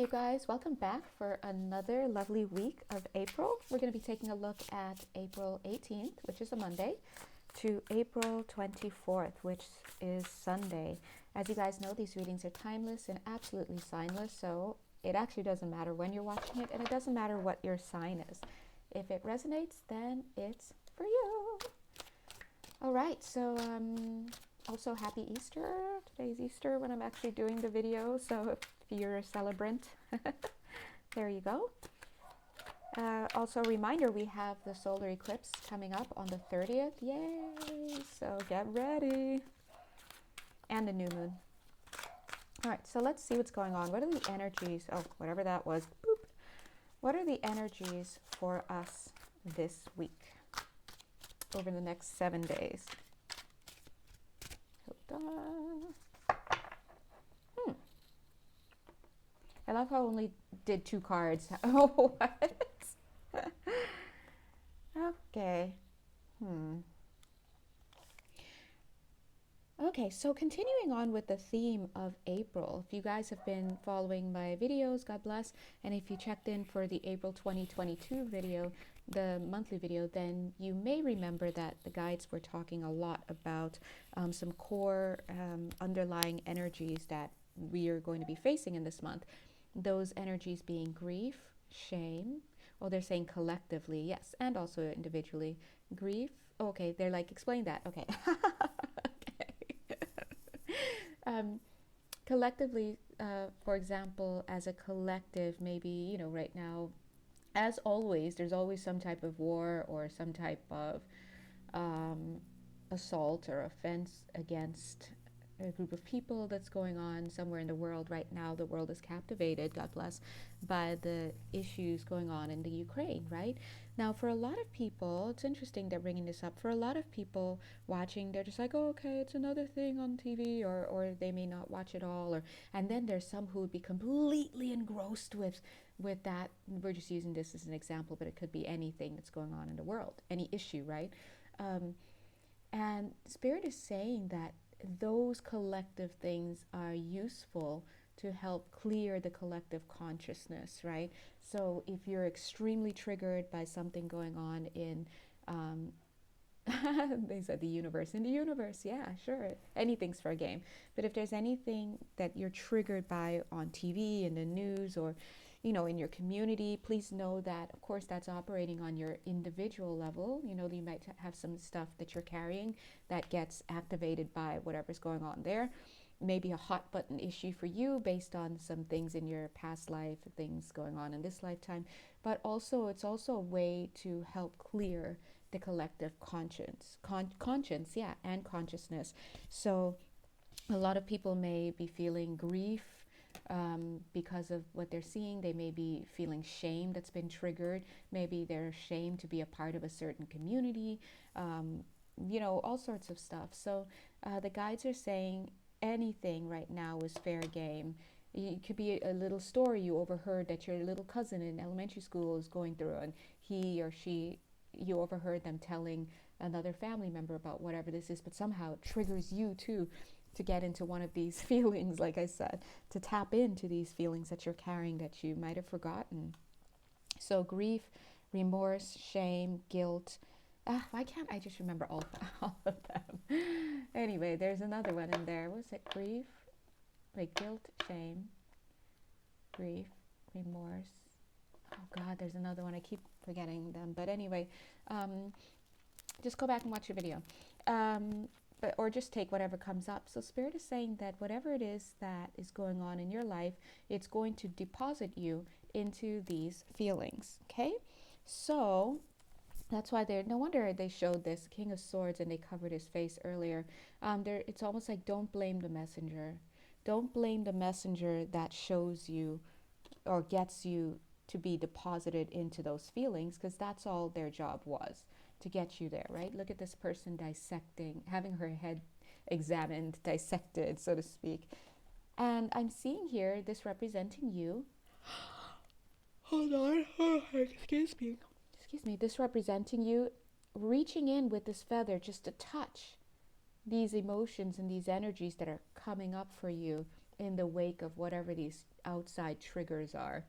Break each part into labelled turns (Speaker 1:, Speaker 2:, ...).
Speaker 1: you guys, welcome back for another lovely week of April. We're going to be taking a look at April 18th, which is a Monday, to April 24th, which is Sunday. As you guys know, these readings are timeless and absolutely signless, so it actually doesn't matter when you're watching it, and it doesn't matter what your sign is. If it resonates, then it's for you. All right, so also happy Easter. Today's Easter when I'm actually doing the video, so if you're a celebrant, there you go. Also a reminder, we have the solar eclipse coming up on the 30th. Yay! So get ready. And the new moon. All right, so let's see what's going on. What are the energies? Oh, whatever that was. Boop. What are the energies for us this week over the next 7 days? Hold on. I love how I only did 2 cards. Oh, what? Okay. Okay, so continuing on with the theme of April, if you guys have been following my videos, God bless, and if you checked in for the April 2022 video, the monthly video, then you may remember that the guides were talking a lot about some core underlying energies that we are going to be facing in this month. Those energies being grief, shame, well, they're saying collectively, yes, and also individually. Grief, okay, they're like, explain that, okay. Collectively, for example, as a collective, maybe, you know, right now, as always, there's always some type of war or some type of assault or offense against a group of people that's going on somewhere in the world right now. The world is captivated, God bless, by the issues going on in the Ukraine, right? Now, for a lot of people, it's interesting they're bringing this up. For a lot of people watching, they're just like, oh, okay, it's another thing on TV, or they may not watch it all. And then there's some who would be completely engrossed with that. We're just using this as an example, but it could be anything that's going on in the world, any issue, right? And Spirit is saying that those collective things are useful to help clear the collective consciousness, right? So if you're extremely triggered by something going on in, they said the universe, in the universe, yeah, sure, anything's for a game. But if there's anything that you're triggered by on TV, in the news, or you know, in your community, please know that, of course, that's operating on your individual level. You know, you might have some stuff that you're carrying that gets activated by whatever's going on there. Maybe a hot button issue for you based on some things in your past life, things going on in this lifetime. But also, it's also a way to help clear the collective conscience, and consciousness. So a lot of people may be feeling grief, because of what they're seeing. They may be feeling shame that's been triggered. Maybe they're ashamed to be a part of a certain community, you know, all sorts of stuff. So the guides are saying anything right now is fair game. It could be a little story you overheard that your little cousin in elementary school is going through, and he or she, you overheard them telling another family member about whatever this is, but somehow it triggers you too to get into one of these feelings, like I said, to tap into these feelings that you're carrying that you might have forgotten. So grief, remorse, shame, guilt. Why can't I just remember all of them? Anyway, there's another one in there. Was it grief? Wait, guilt, shame, grief, remorse. Oh God, there's another one. I keep forgetting them. But anyway, just go back and watch your video. Or just take whatever comes up. So Spirit is saying that whatever it is that is going on in your life, it's going to deposit you into these feelings, okay? So that's why no wonder they showed this King of Swords and they covered his face earlier. It's almost like, don't blame the messenger. Don't blame the messenger that shows you or gets you to be deposited into those feelings, because that's all their job was, to get you there, right? Look at this person dissecting, having her head examined, dissected, so to speak. And I'm seeing here this representing you. Hold on. Oh, excuse me. This representing you reaching in with this feather just to touch these emotions and these energies that are coming up for you in the wake of whatever these outside triggers are,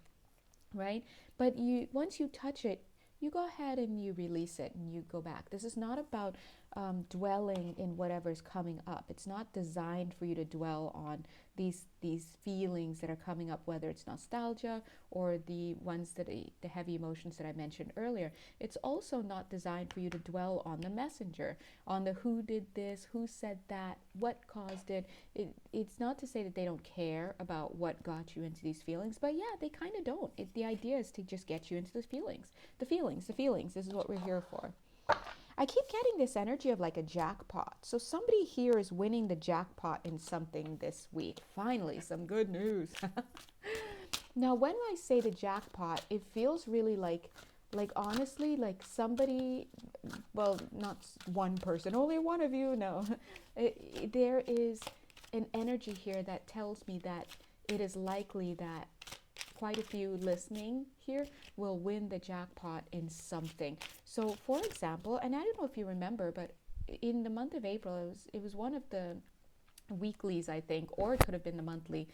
Speaker 1: right? But you, once you touch it, you go ahead and you release it and you go back. This is not about dwelling in whatever's coming up. It's not designed for you to dwell on these feelings that are coming up, whether it's nostalgia or the ones that the heavy emotions that I mentioned earlier. It's also not designed for you to dwell on the messenger, on the who did this, who said that, what caused it. It's not to say that they don't care about what got you into these feelings, but yeah, they kind of don't. The idea is to just get you into those feelings. The feelings. This is what we're here for. I keep getting this energy of like a jackpot. So somebody here is winning the jackpot in something this week. Finally, some good news. Now, when I say the jackpot, it feels really like honestly, like somebody, well, not one person, only one of you, no. There is an energy here that tells me that it is likely that quite a few listening here will win the jackpot in something. So for example, and I don't know if you remember, but in the month of April, it was one of the weeklies, I think, or it could have been the monthly.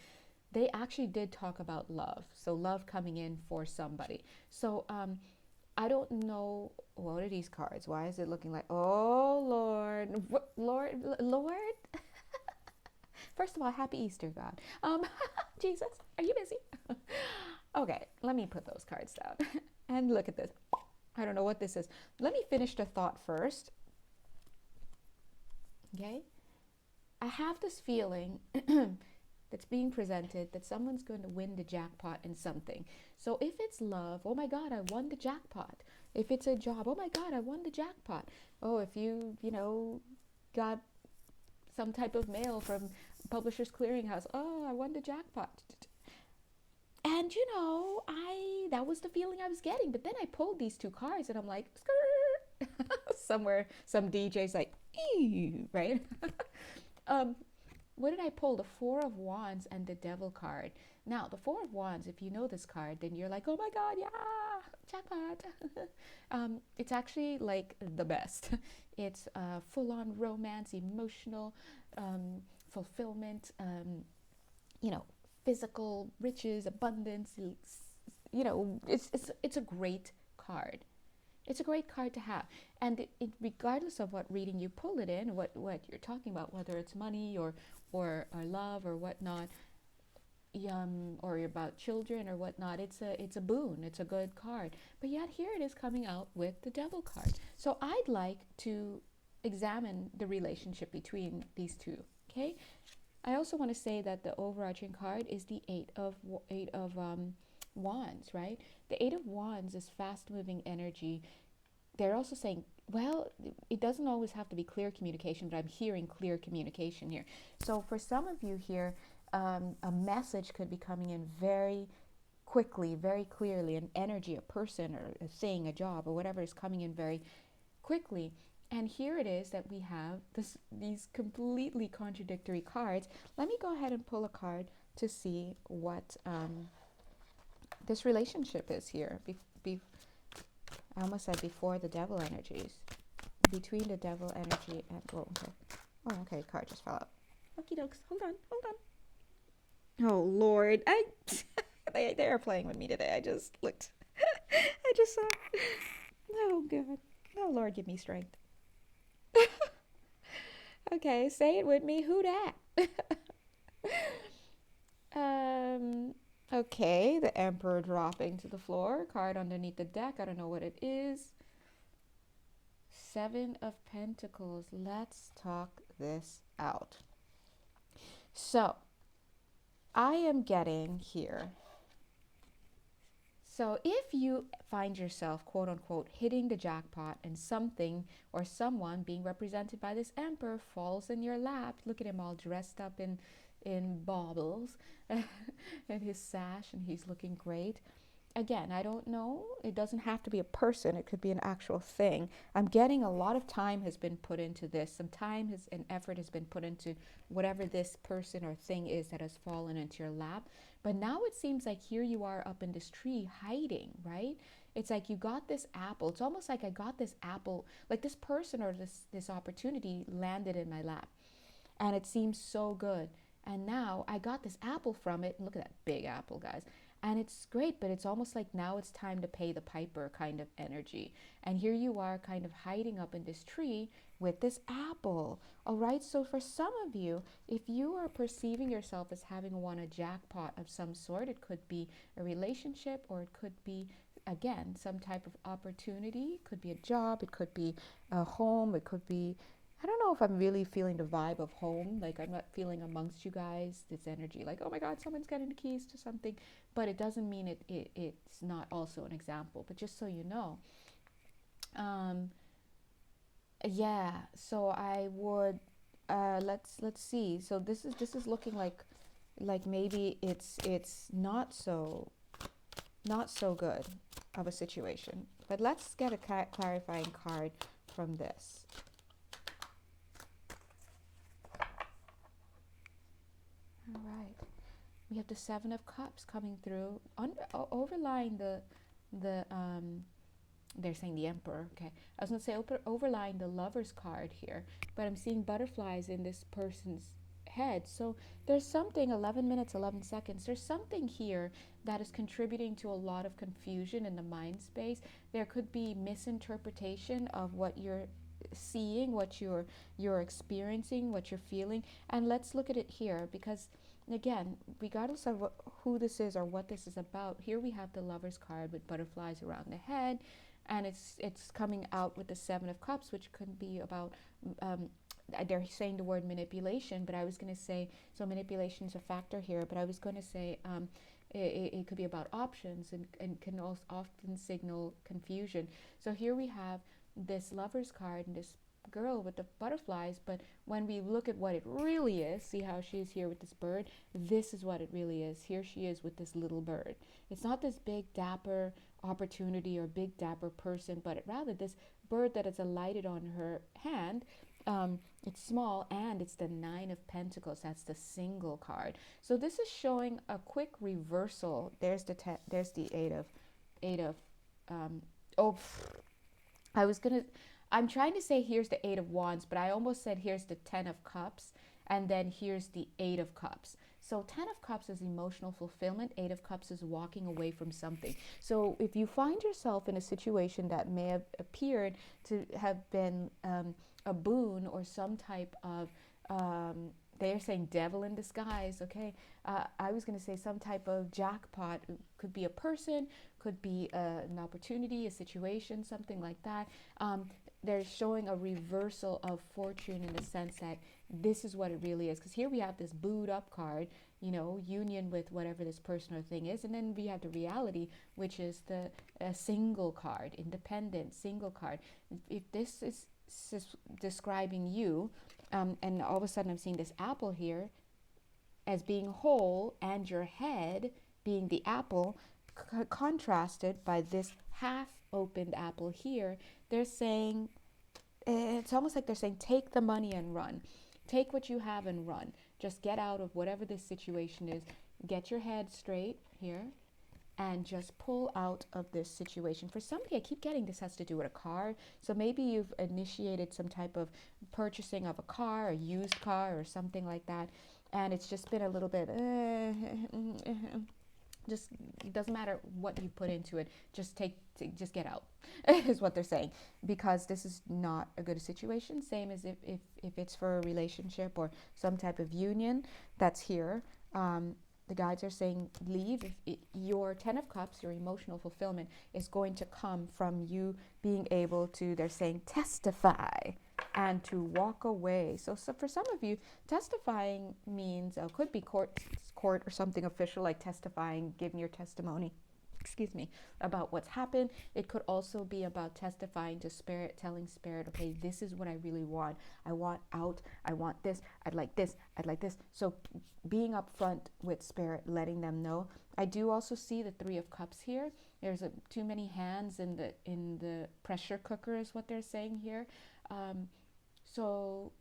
Speaker 1: They actually did talk about love. So love coming in for somebody. So I don't know, what are these cards? Why is it looking like, oh Lord, Lord? First of all, happy Easter, God. Jesus, are you busy? Okay, let me put those cards down and look at this. I don't know what this is. Let me finish the thought first. Okay, I have this feeling that's being presented that someone's going to win the jackpot in something. So if it's love, oh my God, I won the jackpot. If it's a job, oh my God, I won the jackpot. Oh, if you got some type of mail from Publishers Clearinghouse, oh, I won the jackpot. And that was the feeling I was getting. But then I pulled these two cards and I'm like, skirt. Somewhere, some DJ's like, ew, right? What did I pull? The Four of Wands and the Devil card. Now, the Four of Wands, if you know this card, then you're like, oh my God, yeah, jackpot. It's actually like the best. It's full-on romance, emotional fulfillment, physical riches, abundance. It's a great card. It's a great card to have. And it regardless of what reading you pull it in, what you're talking about, whether it's money or love or whatnot, or about children or whatnot, it's a boon. It's a good card. But yet here it is coming out with the Devil card. So I'd like to examine the relationship between these two. Okay. I also want to say that the overarching card is the Eight of Wands, right? The Eight of Wands is fast-moving energy. They're also saying, well, it doesn't always have to be clear communication, but I'm hearing clear communication here. So for some of you here, a message could be coming in very quickly, very clearly, an energy, a person, or a thing, a job, or whatever is coming in very quickly. And here it is that we have these completely contradictory cards. Let me go ahead and pull a card to see what this relationship is here. I almost said before the Devil energies. Between the Devil energy and... okay, card just fell out. Okie dokes. Hold on. Oh, Lord. They are playing with me today. I just looked. I just saw... Oh, God. Oh, Lord, give me strength. Okay, say it with me. Who dat? Okay, the Emperor dropping to the floor. Card underneath the deck. I don't know what it is. Seven of Pentacles. Let's talk this out. So, I am getting here. So if you find yourself, quote unquote, hitting the jackpot and something or someone being represented by this Emperor falls in your lap, look at him all dressed up in baubles and his sash, and he's looking great. Again, I don't know. It doesn't have to be a person. It could be an actual thing. I'm getting a lot of time has been put into this. Some time and effort has been put into whatever this person or thing is that has fallen into your lap. But now it seems like here you are up in this tree hiding, right? It's like you got this apple. It's almost like I got this apple, like this person or this opportunity landed in my lap. And it seems so good. And now I got this apple from it. And look at that big apple, guys. And it's great, but it's almost like now it's time to pay the piper kind of energy. And here you are kind of hiding up in this tree with this apple. All right, so for some of you, if you are perceiving yourself as having won a jackpot of some sort, it could be a relationship, or it could be, again, some type of opportunity. It could be a job, it could be a home, it could be, I don't know if I'm really feeling the vibe of home. Like, I'm not feeling amongst you guys this energy like, oh my God, someone's getting the keys to something. But it doesn't mean it's not also an example. But just so you know, yeah. So I would let's see. So this is looking like maybe it's not so good of a situation. But let's get a clarifying card from this. All right, we have the Seven of Cups coming through, overlying the they're saying the Emperor. Okay, I was gonna say overlying the Lover's card here, but I'm seeing butterflies in this person's head. So there's something. 11 minutes 11 seconds. There's something here that is contributing to a lot of confusion in the mind space. There could be misinterpretation of what you're seeing, what you're experiencing, what you're feeling. And let's look at it here, because again, regardless of who this is or what this is about, here we have the Lover's card with butterflies around the head, and it's coming out with the Seven of Cups, which could be about they're saying the word manipulation, but I was going to say, so manipulation is a factor here, but I was going to say it could be about options, and can also often signal confusion. So here we have this Lover's card and this girl with the butterflies, but when we look at what it really is, see how she's here with this bird, this is what it really is. Here she is with this little bird. It's not this big dapper opportunity or big dapper person, but rather this bird that is alighted on her hand. It's small, and it's the Nine of Pentacles. That's the single card. So this is showing a quick reversal. There's the eight of I'm trying to say here's the Eight of Wands, but I almost said here's the Ten of Cups, and then here's the Eight of Cups. So 10 of Cups is emotional fulfillment. 8 of Cups is walking away from something. So if you find yourself in a situation that may have appeared to have been a boon or some type of, they're saying devil in disguise, okay? I was going to say some type of jackpot. It could be a person, could be an opportunity, a situation, something like that. They're showing a reversal of fortune in the sense that this is what it really is. Because here we have this booed up card, you know, union with whatever this person or thing is. And then we have the reality, which is the single card, independent, single card. If this is describing you, and all of a sudden I'm seeing this apple here as being whole and your head being the apple, contrasted by this half opened apple here, they're saying, it's almost like they're saying, take the money and run. Take what you have and run. Just get out of whatever this situation is. Get your head straight here and just pull out of this situation. For somebody, I keep getting this has to do with a car. So maybe you've initiated some type of purchasing of a car, a used car or something like that. And it's just been a little bit, just, it doesn't matter what you put into it. Just get out is what they're saying, because this is not a good situation. Same as if it's for a relationship or some type of union that's here. The guides are saying leave. Your 10 of Cups, your emotional fulfillment, is going to come from you being able to, they're saying, testify and to walk away. So for some of you, testifying means, could be court or something official, like testifying, giving your testimony, about what's happened. It could also be about testifying to spirit, telling spirit, okay, this is what I really want. I want out. I want this. I'd like this. I'd like this. So being upfront with spirit, letting them know. I do also see the 3 of Cups here. There's too many hands in the pressure cooker is what they're saying here. So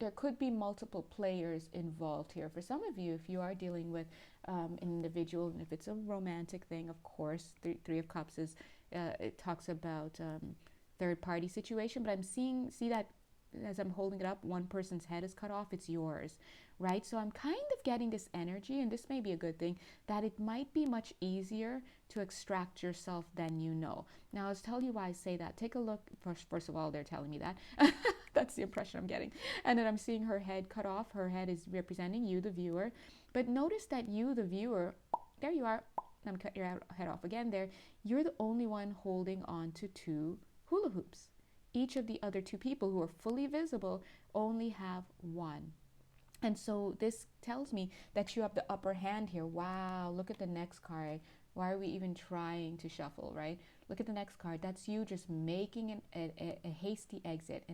Speaker 1: there could be multiple players involved here. For some of you, if you are dealing with an individual, and if it's a romantic thing, of course, 3 of Cups is, it talks about third party situation, but see that as I'm holding it up, one person's head is cut off, it's yours, right? So I'm kind of getting this energy, and this may be a good thing, that it might be much easier to extract yourself than you know. Now, I'll tell you why I say that. Take a look. First of all, they're telling me that. That's the impression I'm getting. And then I'm seeing her head cut off. Her head is representing you, the viewer. But notice that you, the viewer, there you are. I'm cut your head off again there. You're the only one holding on to two hula hoops. Each of the other two people who are fully visible only have one. And so this tells me that you have the upper hand here. Wow, look at the next card. Why are we even trying to shuffle, right? Look at the next card. That's you just making a hasty exit,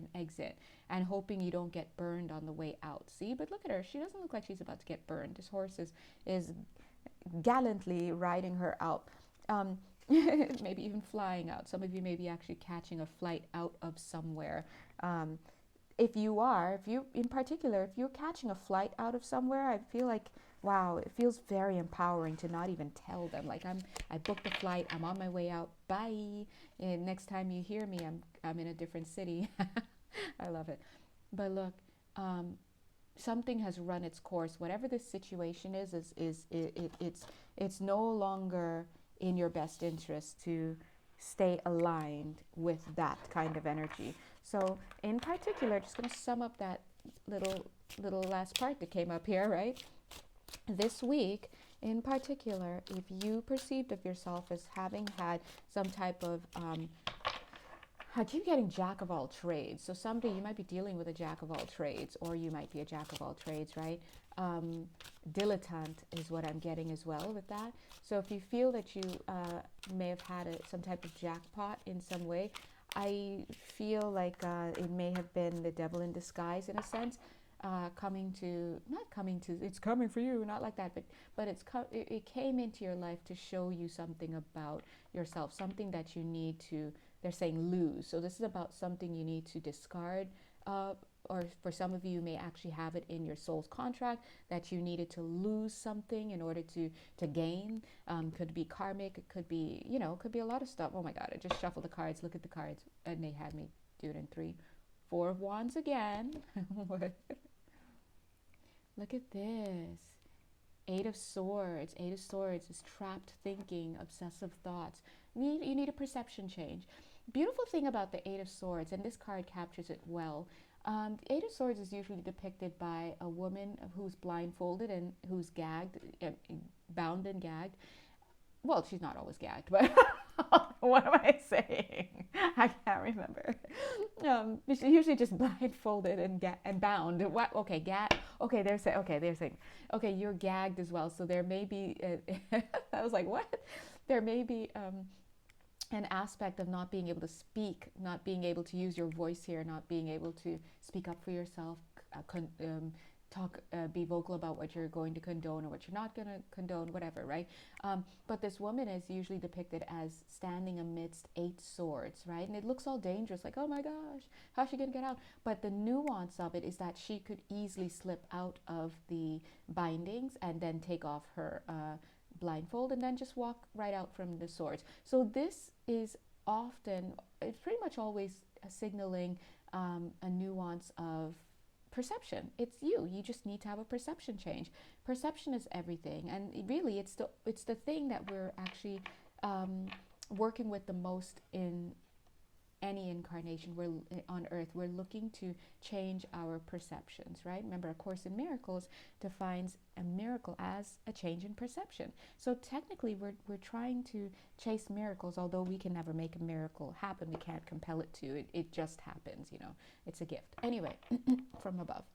Speaker 1: and hoping you don't get burned on the way out. See, but look at her. She doesn't look like she's about to get burned. This horse is gallantly riding her out. Maybe even flying out. Some of you may be actually catching a flight out of somewhere. If you in particular, if you're catching a flight out of somewhere, I feel like, wow, it feels very empowering to not even tell them. Like, I booked a flight, I'm on my way out, bye. And next time you hear me, I'm in a different city. I love it. But look, something has run its course. Whatever this situation is it's no longer in your best interest to stay aligned with that kind of energy. So in particular, just going to sum up that little last part that came up here, right? This week, in particular, if you perceived of yourself as having had some type of, I keep getting jack of all trades. So someday you might be dealing with a jack of all trades, or you might be a jack of all trades, right? Dilettante is what I'm getting as well with that. So if you feel that you may have had some type of jackpot in some way, I feel like it may have been the devil in disguise in a sense, it's coming for you, not like that, but it came into your life to show you something about yourself, something that you need to, they're saying, lose. So this is about something you need to discard, or for some of you may actually have it in your soul's contract that you needed to lose something in order to gain. Could be karmic, it could be, could be a lot of stuff. Oh my God, I just shuffled the cards. Look at the cards, and they had me do it in 3, 4 of Wands again. Look at this. 8 of Swords. 8 of Swords is trapped thinking, obsessive thoughts. You need a perception change. Beautiful thing about the 8 of Swords, and this card captures it well. The 8 of Swords is usually depicted by a woman who's blindfolded and who's gagged, bound and gagged. Well, she's not always gagged, but what am I saying? I can't remember. She's usually just blindfolded and bound. What? Okay, Okay, they're saying. Okay, you're gagged as well. So there may be. I was like, what? There may be an aspect of not being able to speak, not being able to use your voice here, not being able to speak up for yourself, be vocal about what you're going to condone or what you're not going to condone, whatever, right? But this woman is usually depicted as standing amidst 8 swords, right? And it looks all dangerous, like, oh my gosh, how's she going to get out? But the nuance of it is that she could easily slip out of the bindings and then take off her blindfold and then just walk right out from the swords. So this is it's pretty much always signaling a nuance of perception. It's you just need to have a perception change. Perception is everything, and really it's the thing that we're actually working with the most in any incarnation we're on earth. We're looking to change our perceptions, right? Remember, A Course in Miracles defines a miracle as a change in perception. So technically we're trying to chase miracles, although we can never make a miracle happen. We can't compel it to. It just happens, it's a gift. Anyway, from above.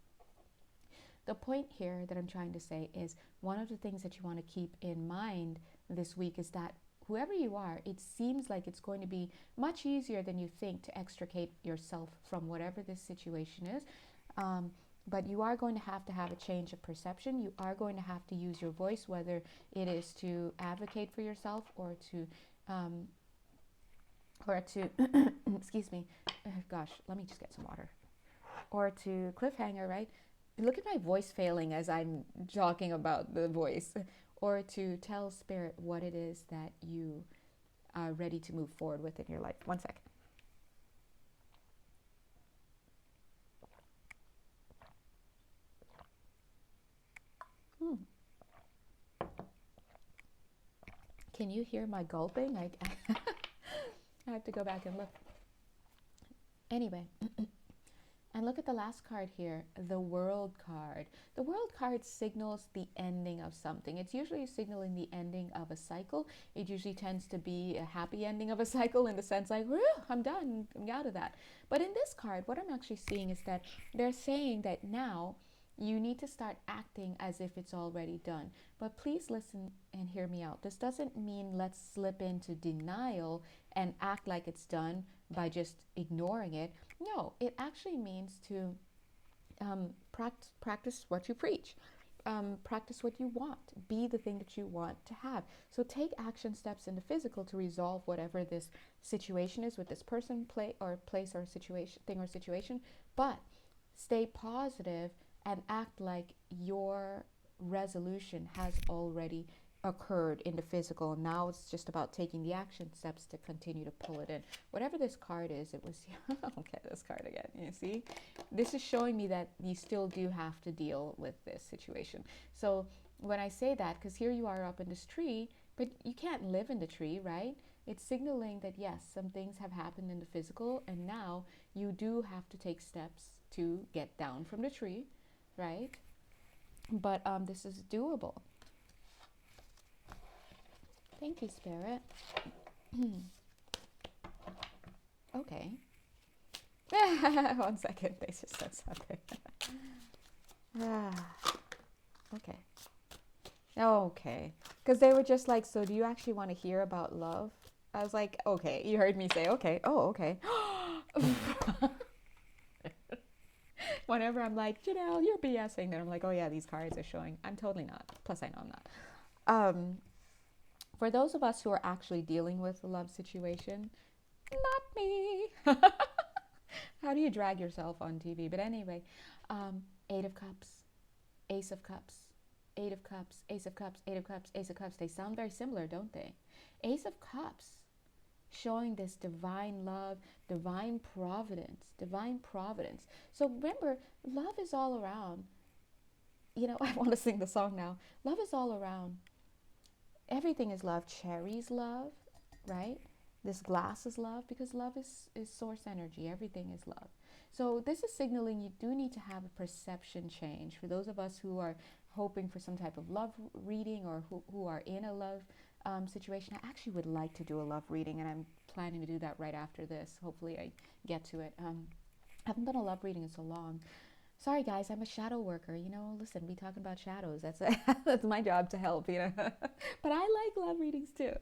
Speaker 1: The point here that I'm trying to say is one of the things that you want to keep in mind this week is that whoever you are, it seems like it's going to be much easier than you think to extricate yourself from whatever this situation is. But you are going to have a change of perception. You are going to have to use your voice, whether it is to advocate for yourself or to excuse me, gosh, let me just get some water. Or to cliffhanger, right? Look at my voice failing as I'm talking about the voice. Or to tell Spirit what it is that you are ready to move forward with in your life. One second. Can you hear my gulping? I have to go back and look. Anyway, and look at the last card here, the World card. The World card signals the ending of something. It's usually signaling the ending of a cycle. It usually tends to be a happy ending of a cycle in the sense like, whew, I'm done, I'm out of that. But in this card, what I'm actually seeing is that they're saying that now you need to start acting as if it's already done. But please listen and hear me out. This doesn't mean let's slip into denial and act like it's done by just ignoring it. No, it actually means to practice what you preach. Practice what you want. Be the thing that you want to have. So take action steps in the physical to resolve whatever this situation is with this person, place or situation, thing or situation. But stay positive and act like your resolution has already occurred in the physical. Now it's just about taking the action steps to continue to pull it in. Whatever this card is, it was, okay, this card again, you see? This is showing me that you still do have to deal with this situation. So when I say that, because here you are up in this tree, but you can't live in the tree, right? It's signaling that yes, some things have happened in the physical, and now you do have to take steps to get down from the tree, right? But this is doable. Thank you, Spirit. Okay. 1 second, they just said something. Okay. Okay. Because they were just like, so do you actually want to hear about love? I was like, okay. You heard me say, okay. Oh, okay. Whenever I'm like, Janelle, you're BSing, then I'm like, oh yeah, these cards are showing. I'm totally not. Plus, I know I'm not. For those of us who are actually dealing with a love situation, not me. How do you drag yourself on TV? But anyway, 8 of Cups, Ace of Cups, 8 of Cups, Ace of Cups, 8 of Cups, Ace of Cups. They sound very similar, don't they? Ace of Cups, showing this divine love, divine providence, divine providence. So remember, love is all around. You know, I want to sing the song now. Love is all around. Everything is love. Cherries love, right? This glass is love, because love is source energy. Everything is love. So this is signaling you do need to have a perception change. For those of us who are hoping for some type of love reading, or who are in a love situation, I actually would like to do a love reading, and I'm planning to do that right after this. Hopefully I get to it. I haven't done a love reading in so long. Sorry guys, I'm a shadow worker, you know, listen, we talking about shadows, that's my job to help, you know, but I like love readings too.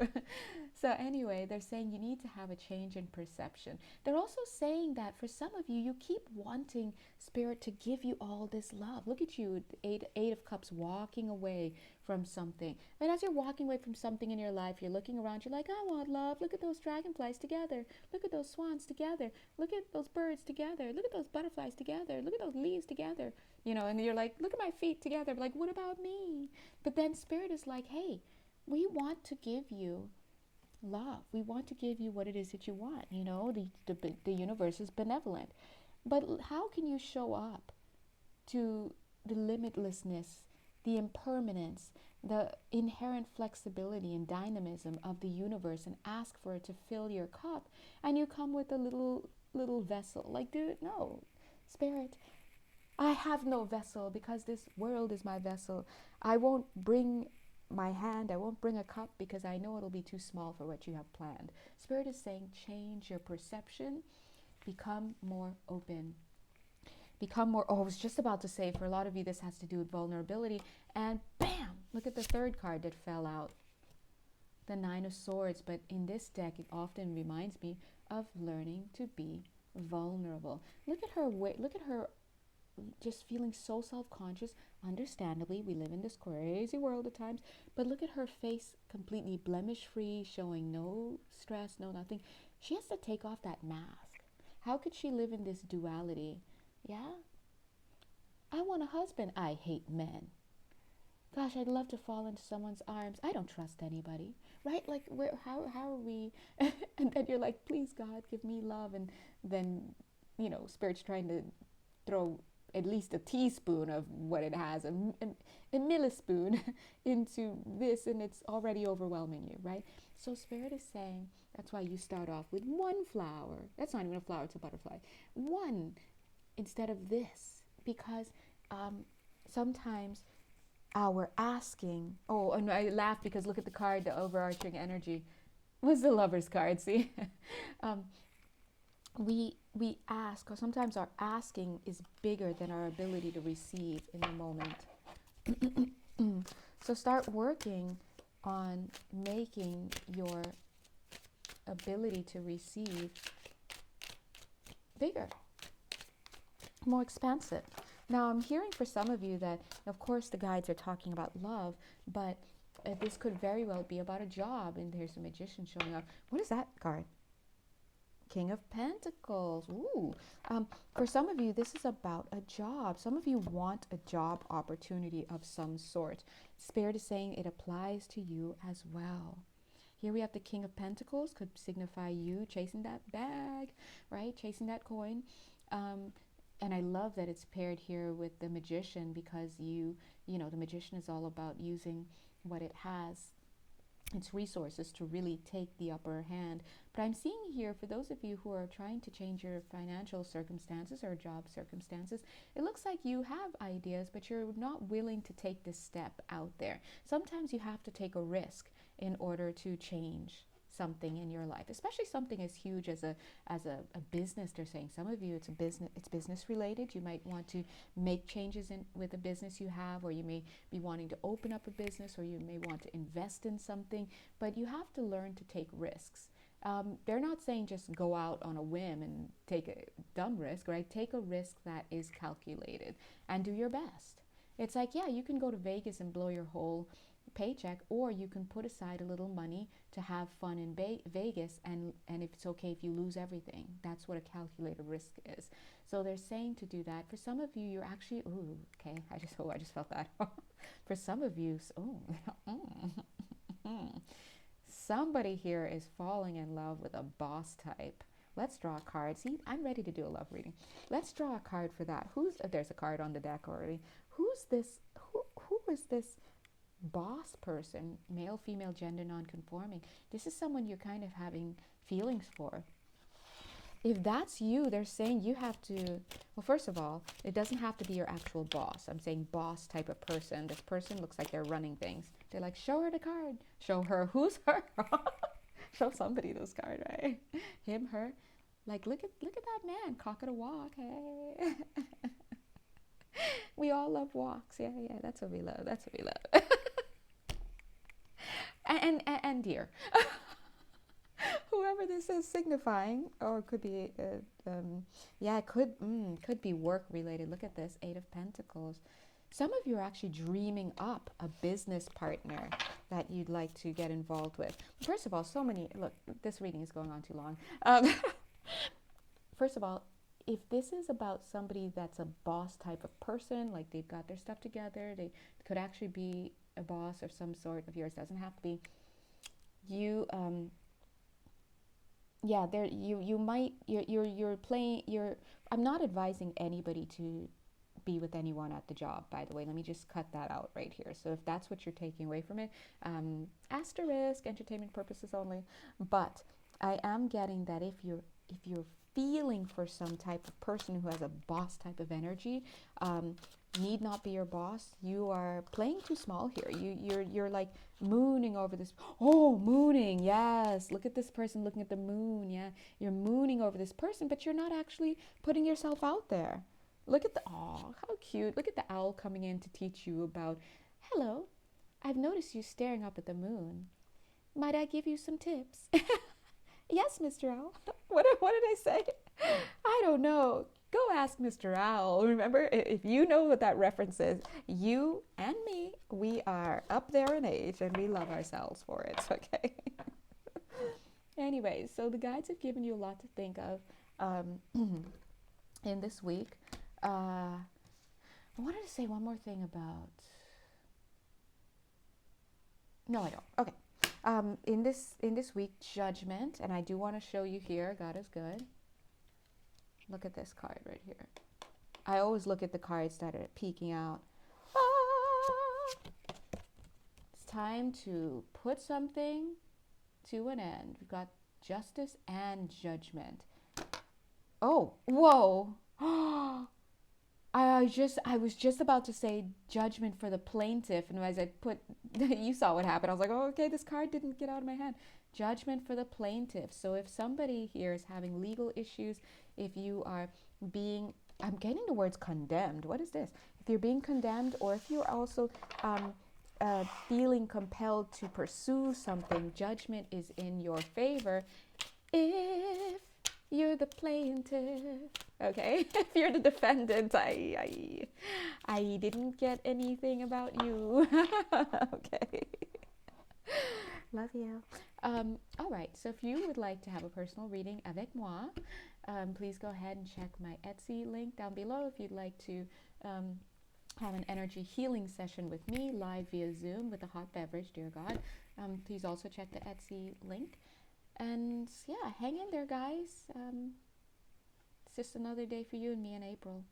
Speaker 1: So anyway, they're saying you need to have a change in perception. They're also saying that for some of you, you keep wanting Spirit to give you all this love. Look at you, eight of Cups, walking away from something. And as you're walking away from something in your life, you're looking around, you're like, I want love. Look at those dragonflies together. Look at those swans together. Look at those birds together. Look at those butterflies together. Look at those leaves together. You know, and you're like, look at my feet together. But like, what about me? But then Spirit is like, hey, we want to give you love. We want to give you what it is that you want. You know, the universe is benevolent. But how can you show up to the limitlessness, the impermanence, the inherent flexibility and dynamism of the universe, and ask for it to fill your cup, and you come with a little vessel? Like, dude, no. Spirit, I have no vessel, because this world is my vessel. I won't bring my hand, I won't bring a cup, because I know it'll be too small for what you have planned. Spirit is saying, change your perception, become more open. Become more, I was just about to say, for a lot of you, this has to do with vulnerability. And bam, look at the third card that fell out. The 9 of Swords. But in this deck, it often reminds me of learning to be vulnerable. Look at her look at her just feeling so self-conscious. Understandably, we live in this crazy world at times, but look at her face, completely blemish-free, showing no stress, no nothing. She has to take off that mask. How could she live in this duality? Yeah? I want a husband. I hate men. Gosh, I'd love to fall into someone's arms. I don't trust anybody, right? Like, how are we? And then you're like, please, God, give me love. And then, you know, Spirit's trying to throw at least a teaspoon of what it has, a millispoon into this, and it's already overwhelming you, right? So Spirit is saying, that's why you start off with one flower. That's not even a flower, it's a butterfly. One instead of this, because sometimes our asking, oh, and I laugh because look at the card, the overarching energy was the Lover's card, see? We ask, or sometimes our asking is bigger than our ability to receive in the moment. So start working on making your ability to receive bigger, more expansive. Now I'm hearing for some of you that, of course, the guides are talking about love, but this could very well be about a job. And there's a Magician showing up. What is that card? King of Pentacles. Ooh. For some of you, this is about a job. Some of you want a job opportunity of some sort. Spirit is saying it applies to you as well. Here we have the King of Pentacles, could signify you chasing that bag, right? Chasing that coin. And I love that it's paired here with the Magician, because you know, the Magician is all about using what it has, its resources, to really take the upper hand. But I'm seeing here, for those of you who are trying to change your financial circumstances or job circumstances, it looks like you have ideas, but you're not willing to take this step out there. Sometimes you have to take a risk in order to change something in your life, especially something as huge as a business. They're saying some of you, it's business related. You might want to make changes with a business you have, or you may be wanting to open up a business, or you may want to invest in something, but you have to learn to take risks. They're not saying just go out on a whim and take a dumb risk, right? Take a risk that is calculated and do your best. It's like, yeah, you can go to Vegas and blow your whole paycheck, or you can put aside a little money to have fun in Vegas, and if it's okay if you lose everything. That's what a calculated risk is. So they're saying to do that. For some of you, you're actually, ooh, okay, I just felt that. For some of you, somebody here is falling in love with a boss type. Let's draw a card. See, I'm ready to do a love reading. Let's draw a card for that. There's a card on the deck already. Who is this boss person? Male, female, gender non-conforming. This is someone you're kind of having feelings for. If that's you, they're saying you have to, well, first of all, it doesn't have to be your actual boss. I'm saying boss type of person. This person looks like they're running things. They're like, show her the card. Show her. Who's her? Show somebody this card, right? Him, her. Like, look at that man. Cock at a walk. Hey. We all love walks. Yeah, that's what we love. That's what we love. And dear. Whoever this is signifying, or it could be, it could be work related. Look at this, 8 of Pentacles. Some of you are actually dreaming up a business partner that you'd like to get involved with. First of all, look, this reading is going on too long. First of all, if this is about somebody that's a boss type of person, like they've got their stuff together, they could actually be a boss of some sort of yours. Doesn't have to be you. I'm not advising anybody to be with anyone at the job, by the way. Let me just cut that out right here. So if that's what you're taking away from it, asterisk, entertainment purposes only. But I am getting that if you're feeling for some type of person who has a boss type of energy, need not be your boss. You are playing too small here. You're like mooning over this. Oh, mooning, yes. Look at this person looking at the moon. Yeah, you're mooning over this person, but you're not actually putting yourself out there. Look at how cute. Look at the owl coming in to teach you about, hello, I've noticed you staring up at the moon. Might I give you some tips? Yes, Mr. Owl. What did I say? I don't know. Go ask Mr. Owl. Remember, if you know what that reference is, you and me, we are up there in age and we love ourselves for it, okay? Anyway, so the guides have given you a lot to think of in this week. I wanted to say one more thing about... No, I don't. Okay. In this week, Judgment, and I do want to show you here, God is good. Look at this card right here. I always look at the cards that are peeking out. Ah! It's time to put something to an end. We've got justice and judgment. Oh, whoa. I was just about to say judgment for the plaintiff, and as I put, you saw what happened. I was like, oh, okay, this card didn't get out of my hand. Judgment for the plaintiff. So if somebody here is having legal issues, if you are being, I'm getting the words condemned. What is this? If you're being condemned, or if you're also feeling compelled to pursue something, judgment is in your favor. If you're the plaintiff, okay? If you're the defendant, I didn't get anything about you. Okay. Love you. All right, so if you would like to have a personal reading avec moi, please go ahead and check my Etsy link down below if you'd like to have an energy healing session with me live via Zoom with a hot beverage, dear God. Please also check the Etsy link. And yeah, hang in there, guys. It's just another day for you and me in April.